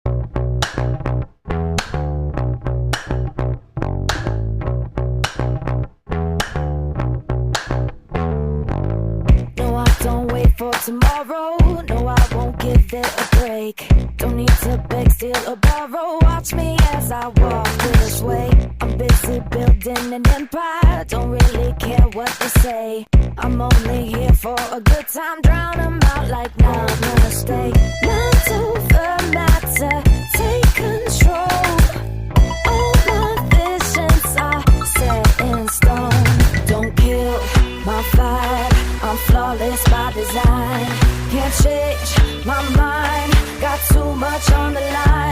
No, I don't wait for tomorrow. No, I won't give it a break. Don't need to beg, steal, or borrow. Watch me as I walk this way. I'm busy building an empire. Don't really care what they say. I'm only here for a good time. Drown 'em out like now, no mistake. Mind over matter, take control. All my visions are set in stone. Don't kill my vibe, I'm flawless by design. Can't change my mind, got too much on the line.